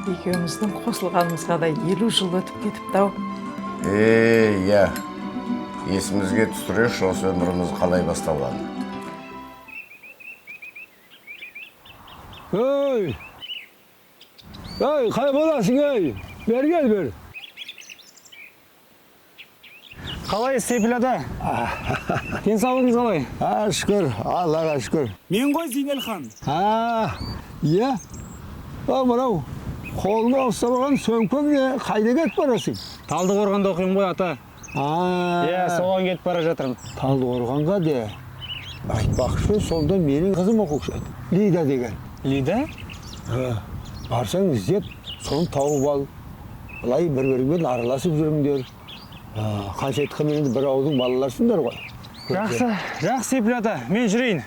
Екеуміздің қосылғанымызға да 50 жыл өтіп кетіпті-ау. Иә. Есімізге түсірейікші осы өміріміз қалай басталған. Ой, қай боласың, ей? Бер. Қалай Сейфілада? Денсаулығыңыз қалай? Шүкір, Аллаға шүкір. Мен ғой Зейнелхан. Иә. Мынау, қолыңа ұстап алған сөмкеңе қайда кетіп барасың? Талдықорғанда оқимын ғой ата. Иә, соған кетіп бара жатырмын. Талдықорғанға де. Айтпақшы, сонда менің қызым оқушы еді. Лида деген. Лида? Барсаң іздеп, соны тауып ал. Былай бір-біріңмен араласып жүріңдер. Қанша айтқанмен бір ауылдың балаларсыңдар ғой. Жақсы Сейфілада, мен жүрейін.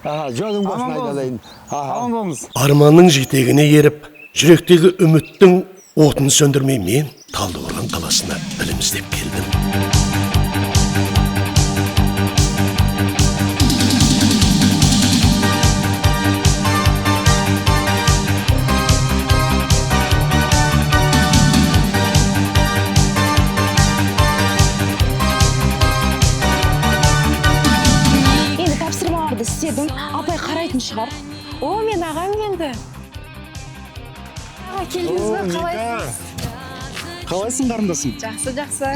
Жолың басын айдалайын. Аман болыңыз. Арманның жетегіне еріп, жүректегі үміттің отын сөндірмей мен Талдықорған қаласына білім іздеп келдім. Енді тапсырмаларды істедім, апай қарайтын шығар. Мен ағам енді. Аға, келдіңіз бе? Қалайсыз? Қалайсың қарындасың? Жақсы.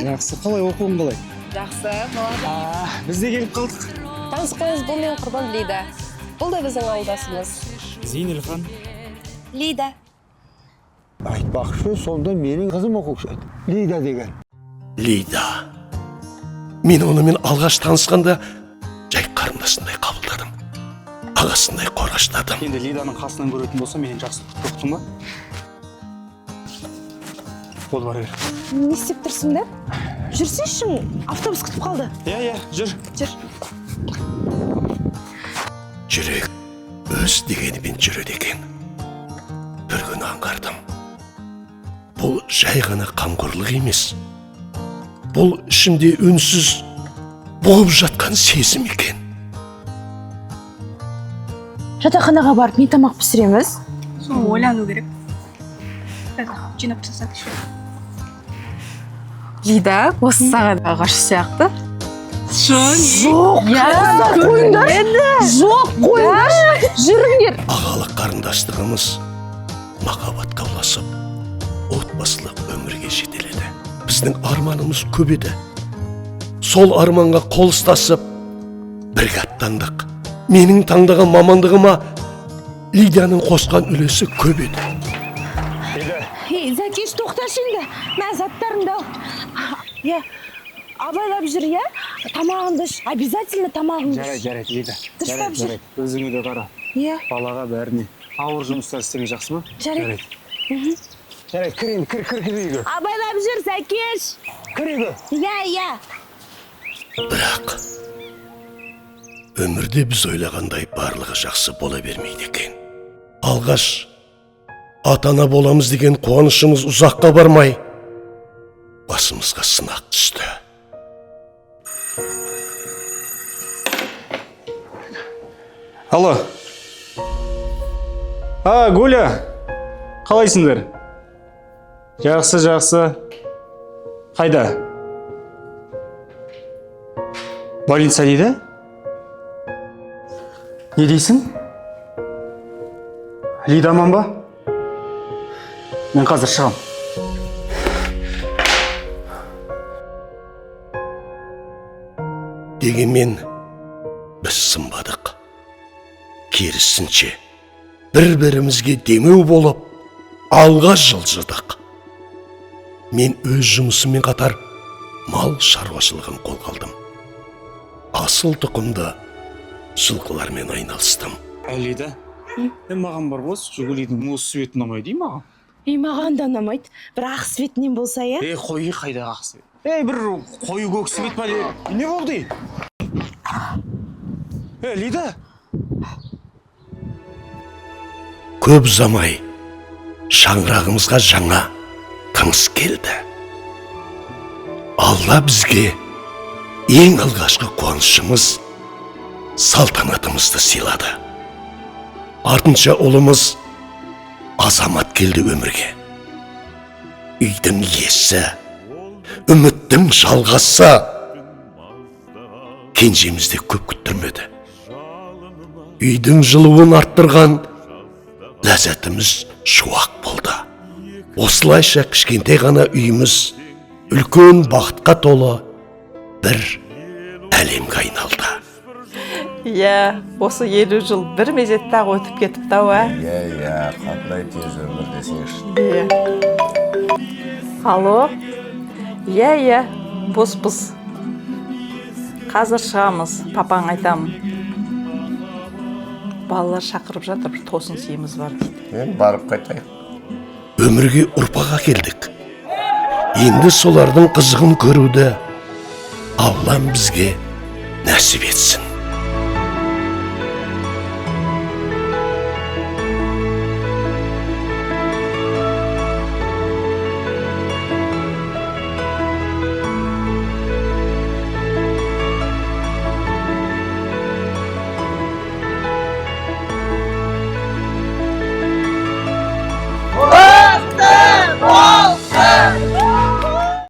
Жақсы, қалай оқуың қалай? Жақсы, молодец. Біз де келіп қалдық. Танысқаныңыз бұл мен құрбан Лида. Бұл да біздің ауылдасымыз. Зейнелхан. Лида. Айтпақшы, сонда менің қызым оқушы еді. Лида деген. Лида. Мен онымен алғаш танысқанда жай қарындасындай қабылдадым. Ағасындай қорғаштадым. Енді Лиданың қасынан көретін болса, менен жақсы тоқтың ба? Бол бар бер. Не істеп тұрсың да? Жүрсейші, автобус күтіп қалды. Иә, жүр. Жүрек өз дегенімен жүреді екен. Bir күні аңғардым. Бұл жай ғана қамқорлық емес. Бұл ішімде үнсіз болып жатқан сезім екен. Жатақханаға барып не тамақ пісіреміз? Соны ойлану керек. Жинап тастады еще. Лида, осы саған ағаш сияқты. Жоқ, қойыңдар. Жүріңдер. Ағалық қарындастығымыз махаббатқа ұласып, отбасылық өмірге жетеледі. Біздің арманымыз көп еді. Сол арманға қол ұстасып, бірге аттандық. Менің таңдаған мамандығыма Лиданың қосқан үлесі көп еді. Зәкеш, тоқташы енді. Мәз аттарыңды ал. Абайлап жүр, тамағыңды іш. Обязательно тамағыңды іш. Жарайды, Лида. Дұрыстап жүр. Өзіңе де қара. Балаға бәріне ауыр жұмыстар істеме, жақсы ма? Жарайды. Жарайды, кір енді, кір үйге. Абайлап жүр, Зәкеш. Кір үйге. Иә. Бірақ өмірде біз ойлағандай барлығы жақсы бола бермейді екен. Алғаш ата-ана боламыз деген қуанышымыз ұзаққа бармай, басымызға сынақ түсті. Алло. Гуля. Қалайсыңдар? Жақсы. Қайда? Больница дейді? Не дейсің? Лида аман ба? Мен қазір шығам. Дегенмен біз сынбадық. Керісінше бір-бірімізге демеу болып, алға жылжыдық. Мен өз жұмысымен қатар мал шаруашылығын қолға алдым. Асыл тұқымды жылқылармен айналыстым. Лида, маған бар болс, Жигулидің мұз светін ұнамайды маған. Маған да ұнамайды. Бір ақ светінен болса, Қойы қайда ақ свет? Бір қойы көк свет па? Не болды? Лида? Көп замай шаңырағымызға жаңа тыныс келді. Алла бізге ең алғашқы қуанышымыз салтанатымызды сыйлады. Артынша ұлымыз азамат келді өмірге. Үйдің иесі, үміттің жалғасы. Кенжемізде көп күттірмеді. Үйдің жылуын арттырған ләззатымыз шуақ болды. Осылайша кішкентай ғана үйіміз үлкен бақытқа толы бір әлемге айналды. Иә, осы 50 жыл бір мезетте-ақ өтіп кетіпті-ау, ә? Иә, қандай тез өмір десеңші. Иә. Алло? Иә, бос. Қазір шығамыз, папаң айтамын. Балалар шақырып жатыр, бір тосын сыйымыз бар дейді. Мен барып қайтайық. Өмірге ұрпақ әкелдік. Енді солардың қызығын көруді Аллам бізге нәсіп етсін.